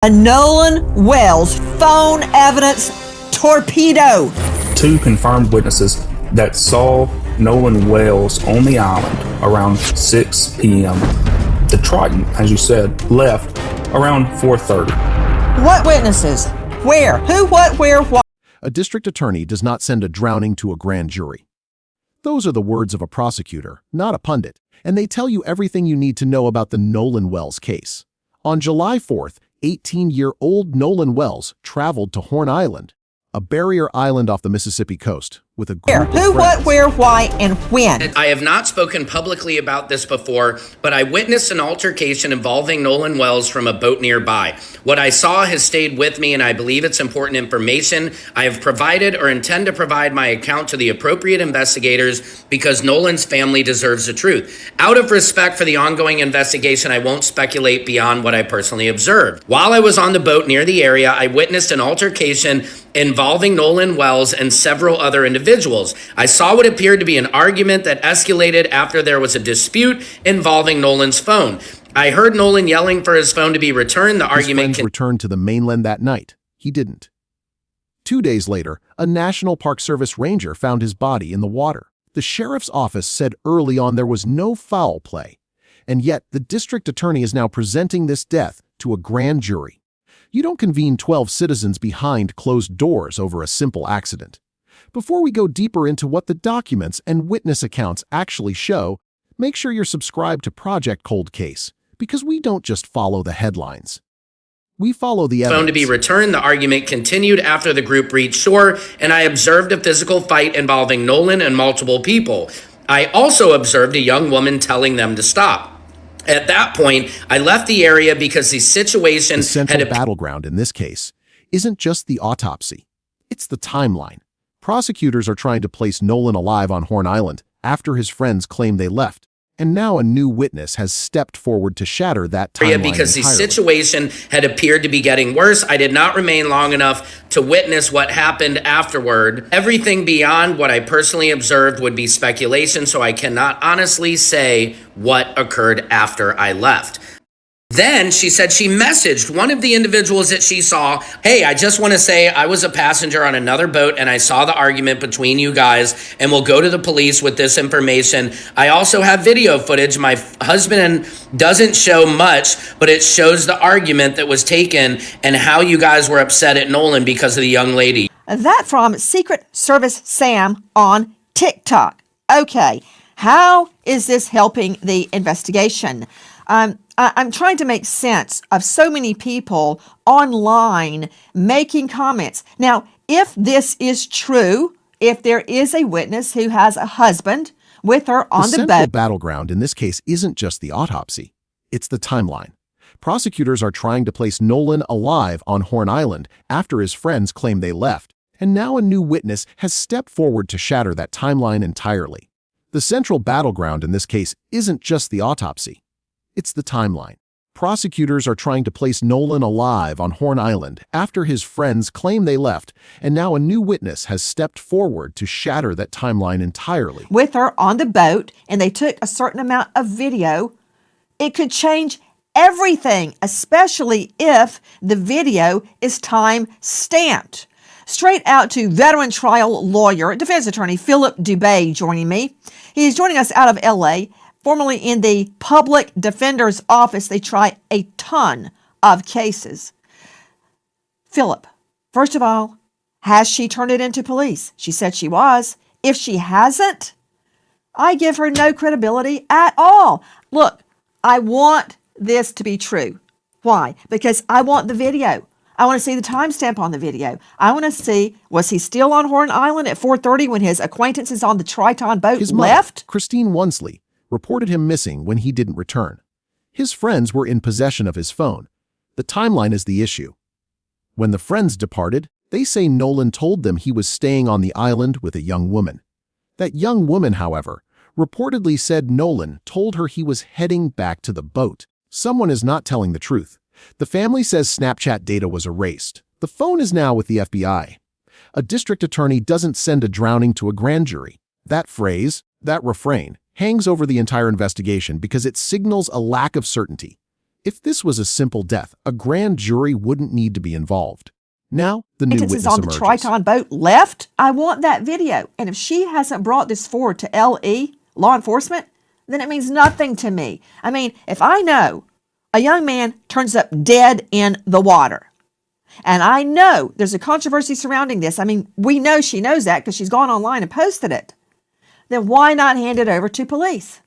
A Nolan Wells phone evidence torpedo. Two confirmed witnesses that saw Nolan Wells on the island around 6 p.m. The Triton, as you said, left around 4:30. What witnesses? Where? Who, what, where, why? A district attorney does not send a drowning to a grand jury. Those are the words of a prosecutor, not a pundit, and they tell you everything you need to know about the Nolan Wells case. On July 4th, 18-year-old Nolan Wells traveled to Horn Island, a barrier island off the Mississippi coast, with a group of Who, what, where, why, and when? I have not spoken publicly about this before, but I witnessed an altercation involving Nolan Wells from a boat nearby. What I saw has stayed with me, and I believe it's important information. I have provided or intend to provide my account to the appropriate investigators because Nolan's family deserves the truth. Out of respect for the ongoing investigation, I won't speculate beyond what I personally observed. While I was on the boat near the area, I witnessed an altercation involving Nolan Wells and several other individuals. I saw what appeared to be an argument that escalated after there was a dispute involving Nolan's phone. I heard Nolan yelling for his phone to be returned. The argument returned to the mainland that night. He didn't. 2 days later, a National Park Service ranger found his body in the water. The sheriff's office said early on there was no foul play, and yet the district attorney is now presenting this death to a grand jury. You don't convene 12 citizens behind closed doors over a simple accident. Before we go deeper into what the documents and witness accounts actually show, make sure you're subscribed to Project Cold Case, because we don't just follow the headlines. We follow the evidence. Phone to be returned. The argument continued after the group reached shore, and I observed a physical fight involving Nolan and multiple people. I also observed a young woman telling them to stop. At that point, I left the area because the situation The central battleground in this case isn't just the autopsy, it's the timeline. Prosecutors are trying to place Nolan alive on Horn Island after his friends claim they left, and now a new witness has stepped forward to shatter that timeline because entirely. The situation had appeared to be getting worse. I did not remain long enough to witness what happened afterward. Everything beyond what I personally observed would be speculation, so I cannot honestly say what occurred after I left. Then she said she messaged one of the individuals that she saw, "Hey, I just want to say I was a passenger on another boat and I saw the argument between you guys and we'll go to the police with this information. I also have video footage. My husband doesn't show much, but it shows the argument that was taken and how you guys were upset at Nolan because of the young lady." That from Secret Service Sam on TikTok. Okay, how is this helping the investigation? I'm trying to make sense of so many people online making comments. Now, if this is true, if there is a witness who has a husband with her on the boat. The central battleground in this case isn't just the autopsy, it's the timeline. Prosecutors are trying to place Nolan alive on Horn Island after his friends claim they left, and now a new witness has stepped forward to shatter that timeline entirely. The central battleground in this case isn't just the autopsy. It's the timeline. Prosecutors are trying to place Nolan alive on Horn Island after his friends claim they left, and now a new witness has stepped forward to shatter that timeline entirely. With her on the boat, and they took a certain amount of video, it could change everything, especially if the video is time-stamped. Straight out to veteran trial lawyer, defense attorney Philip Dubay joining me. He's joining us out of L.A., formerly in the public defender's office. They try a ton of cases. Philip, first of all, has she turned it into police? She said she was. If she hasn't, I give her no credibility at all. Look, I want this to be true. Why? Because I want the video. I want to see the timestamp on the video. I want to see, was he still on Horn Island at 4:30 when his acquaintances on the Triton boat His left? mother, Christine Wonsley, reported him missing when he didn't return. His friends were in possession of his phone. The timeline is the issue. When the friends departed, they say Nolan told them he was staying on the island with a young woman. That young woman, however, reportedly said Nolan told her he was heading back to the boat. Someone is not telling the truth. The family says Snapchat data was erased. The phone is now with the FBI. A district attorney doesn't send a drowning to a grand jury. That phrase, that refrain, hangs over the entire investigation because it signals a lack of certainty. If this was a simple death, a grand jury wouldn't need to be involved. Now, the new witness Is on the emerges. Triton boat left. I want that video. And if she hasn't brought this forward to LE, law enforcement, then it means nothing to me. I mean, if I know a young man turns up dead in the water, and I know there's a controversy surrounding this, I mean, we know she knows that because she's gone online and posted it, then why not hand it over to police?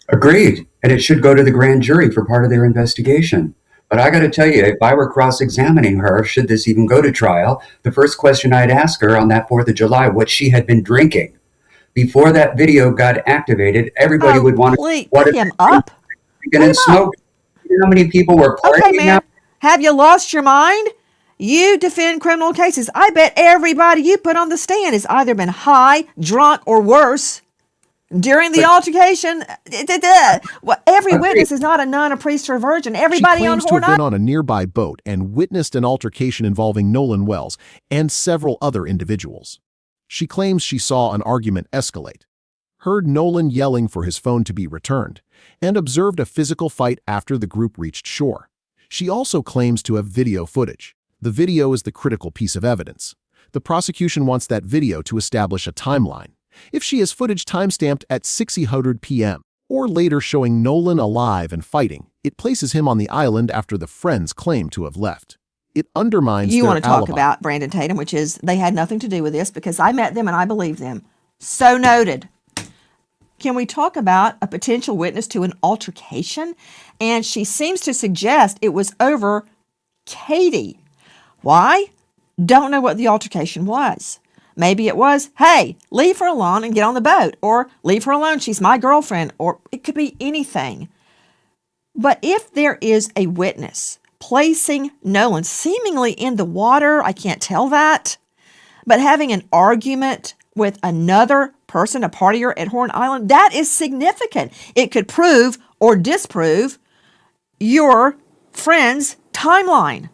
Agreed. And it should go to the grand jury for part of their investigation. But I got to tell you, if I were cross-examining her, should this even go to trial, the first question I'd ask her on that 4th of July, what she had been drinking. Before that video got activated, everybody would want to put him up. And smoke. You know how many people were partying? Okay, man. Have you lost your mind? You defend criminal cases. I bet everybody you put on the stand has either been high, drunk, or worse during the altercation. Every witness is not a nun, a priest, or a virgin. Everybody on She claims to have been on a nearby boat and witnessed an altercation involving Nolan Wells and several other individuals. She claims she saw an argument escalate, heard Nolan yelling for his phone to be returned, and observed a physical fight after the group reached shore. She also claims to have video footage. The video is the critical piece of evidence. The prosecution wants that video to establish a timeline. If she has footage timestamped at 6:00 p.m. or later showing Nolan alive and fighting, it places him on the island after the friends claim to have left. It undermines You their want to talk alibi. about Brandon Tatum, which is they had nothing to do with this because I met them and I believe them. So noted. Can we talk about a potential witness to an altercation? And she seems to suggest it was over Katie. Why? Don't know what the altercation was. Maybe it was, hey, leave her alone and get on the boat. Or leave her alone, she's my girlfriend. Or it could be anything. But if there is a witness placing Nolan seemingly in the water, I can't tell that, but having an argument with another person, a partier at Horn Island, that is significant. It could prove or disprove your friend's timeline.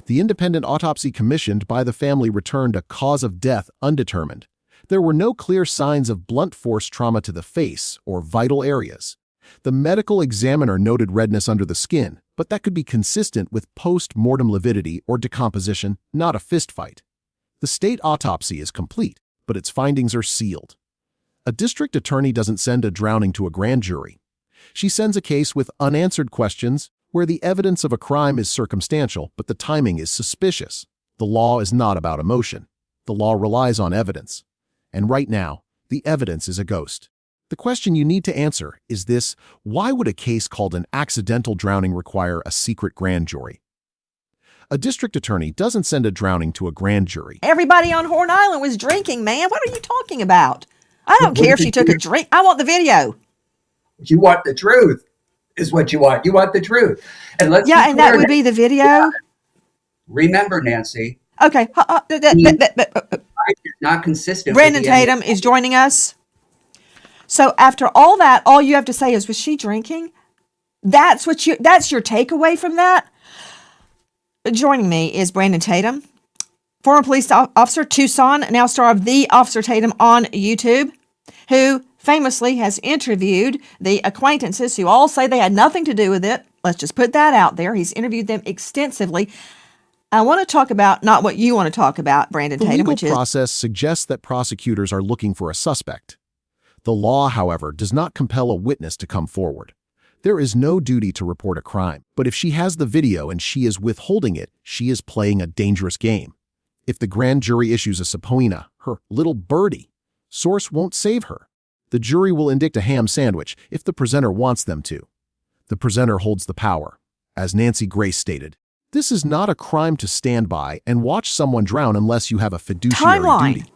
The independent autopsy commissioned by the family returned a cause of death undetermined. There were no clear signs of blunt force trauma to the face or vital areas. The medical examiner noted redness under the skin, but that could be consistent with post-mortem lividity or decomposition, not a fistfight. The state autopsy is complete, but its findings are sealed. A district attorney doesn't send a drowning to a grand jury. She sends a case with unanswered questions where the evidence of a crime is circumstantial, but the timing is suspicious. The law is not about emotion. The law relies on evidence. And right now, the evidence is a ghost. The question you need to answer is this: why would a case called an accidental drowning require a secret grand jury? A district attorney doesn't send a drowning to a grand jury. Everybody on Horn Island was drinking, man. What are you talking about? I don't care if she took a drink. I want the video. You want the truth, is what you want. You want the truth. And let's and that would be the video. Yeah. Remember, Nancy. Okay. Not consistent. Brandon Tatum is joining us. So after all that, all you have to say is, was she drinking? That's your takeaway from that? Joining me is Brandon Tatum, former police officer, Tucson, now star of The Officer Tatum on YouTube, who famously has interviewed the acquaintances who all say they had nothing to do with it. Let's just put that out there. He's interviewed them extensively. I want to talk about not what you want to talk about, Brandon Tatum, which is... The legal process suggests that prosecutors are looking for a suspect. The law, however, does not compel a witness to come forward. There is no duty to report a crime, but if she has the video and she is withholding it, she is playing a dangerous game. If the grand jury issues a subpoena, her little birdie, source won't save her. The jury will indict a ham sandwich if the presenter wants them to. The presenter holds the power. As Nancy Grace stated, this is not a crime to stand by and watch someone drown unless you have a fiduciary duty.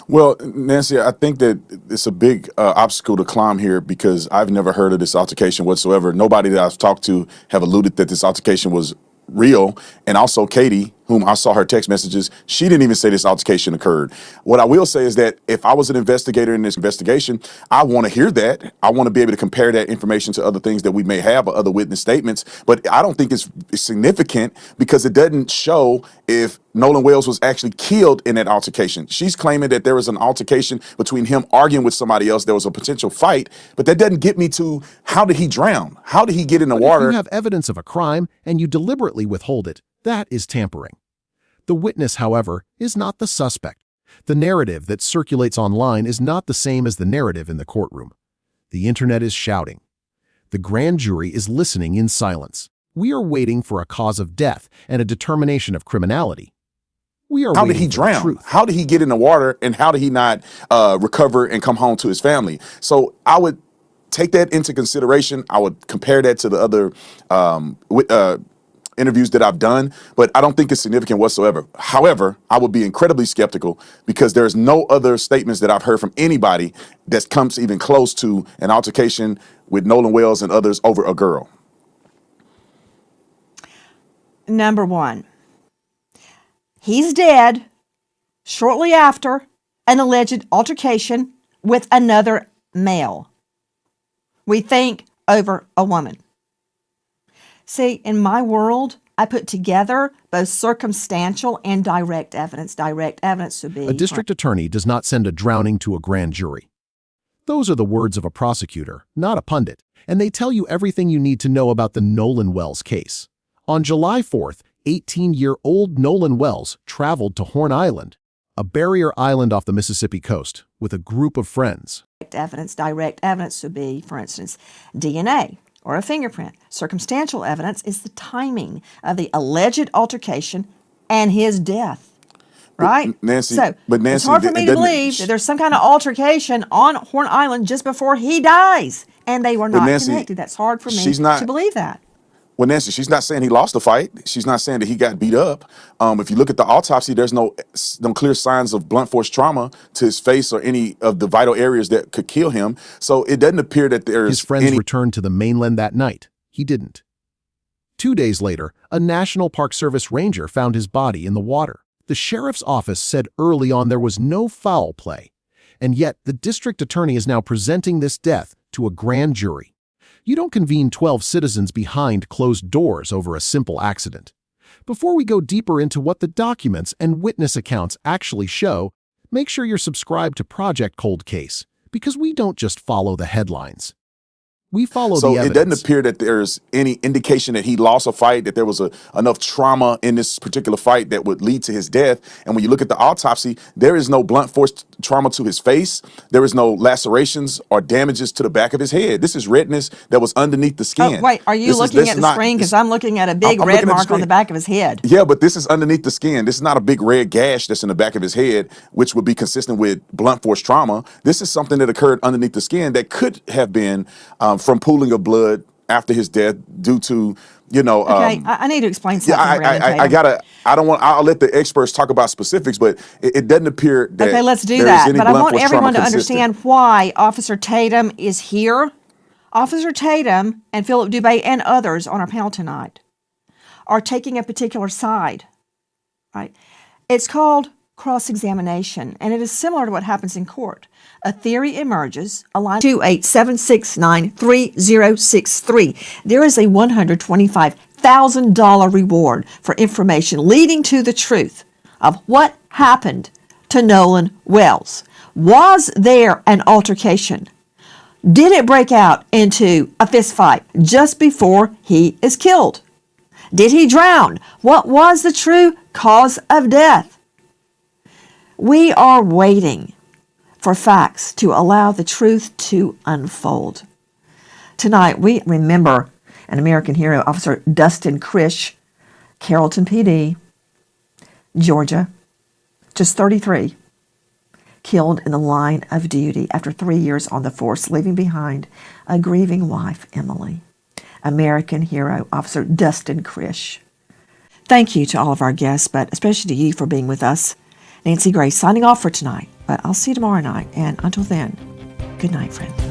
Well, Nancy, I think that it's a big obstacle to climb here because I've never heard of this altercation whatsoever. Nobody that I've talked to have alluded that this altercation was real. And also Katie, whom I saw her text messages, she didn't even say this altercation occurred. What I will say is that if I was an investigator in this investigation, I want to hear that. I want to be able to compare that information to other things that we may have or other witness statements. But I don't think it's significant because it doesn't show if Nolan Wells was actually killed in that altercation. She's claiming that there was an altercation between him arguing with somebody else. There was a potential fight, but that doesn't get me to how did he drown? How did he get in the water? If you have evidence of a crime and you deliberately withhold it, that is tampering. The witness, however, is not the suspect. The narrative that circulates online is not the same as the narrative in the courtroom. The internet is shouting. The grand jury is listening in silence. We are waiting for a cause of death and a determination of criminality. We are How did waiting he for the drown? truth. How did he get in the water, and how did he not recover and come home to his family? So I would take that into consideration. I would compare that to the other interviews that I've done, but I don't think it's significant whatsoever. However, I would be incredibly skeptical because there's no other statements that I've heard from anybody that comes even close to an altercation with Nolan Wells and others over a girl. Number one, he's dead shortly after an alleged altercation with another male. We think over a woman. See, in my world, I put together both circumstantial and direct evidence. Direct evidence would be... A district attorney does not send a drowning to a grand jury. Those are the words of a prosecutor, not a pundit, and they tell you everything you need to know about the Nolan Wells case. On July 4th, 18-year-old Nolan Wells traveled to Horn Island, a barrier island off the Mississippi coast, with a group of friends. Direct evidence would be, for instance, DNA or a fingerprint. Circumstantial evidence is the timing of the alleged altercation and his death. Right? Nancy, so Nancy, it's hard for me to believe that there's some kind of altercation on Horn Island just before he dies, and they were not connected. That's hard for me to believe that. Well, Nancy, she's not saying he lost the fight. She's not saying that he got beat up. If you look at the autopsy, there's no clear signs of blunt force trauma to his face or any of the vital areas that could kill him. So it doesn't appear that there's His friends returned to the mainland that night. He didn't. 2 days later, a National Park Service ranger found his body in the water. The sheriff's office said early on there was no foul play, and yet the district attorney is now presenting this death to a grand jury. You don't convene 12 citizens behind closed doors over a simple accident. Before we go deeper into what the documents and witness accounts actually show, make sure you're subscribed to Project Cold Case, because we don't just follow the headlines. We follow the evidence. So it doesn't appear that there's any indication that he lost a fight, that there was enough trauma in this particular fight that would lead to his death. And when you look at the autopsy, there is no blunt force trauma to his face. There is no lacerations or damages to the back of his head. This is redness that was underneath the skin. Oh, wait, are you looking at the screen? Because I'm looking at a big red mark on the back of his head. Yeah, but this is underneath the skin. This is not a big red gash that's in the back of his head, which would be consistent with blunt force trauma. This is something that occurred underneath the skin that could have been from pooling of blood after his death due to, Okay, I need to explain something. I'll let the experts talk about specifics, but it doesn't appear that. Okay, let's do that. But I want everyone to understand why Officer Tatum is here. Officer Tatum and Philip Dubé and others on our panel tonight are taking a particular side, right? It's called cross-examination, and it is similar to what happens in court. A theory emerges, a line 287693063. There is a $125,000 reward for information leading to the truth of what happened to Nolan Wells. Was there an altercation? Did it break out into a fist fight just before he is killed? Did he drown? What was the true cause of death? We are waiting for facts to allow the truth to unfold. Tonight, we remember an American hero, Officer Dustin Krish, Carrollton PD, Georgia, just 33, killed in the line of duty after 3 years on the force, leaving behind a grieving wife, Emily. American hero, Officer Dustin Krish. Thank you to all of our guests, but especially to you for being with us. Nancy Grace signing off for tonight, but I'll see you tomorrow night. And until then, good night, friends.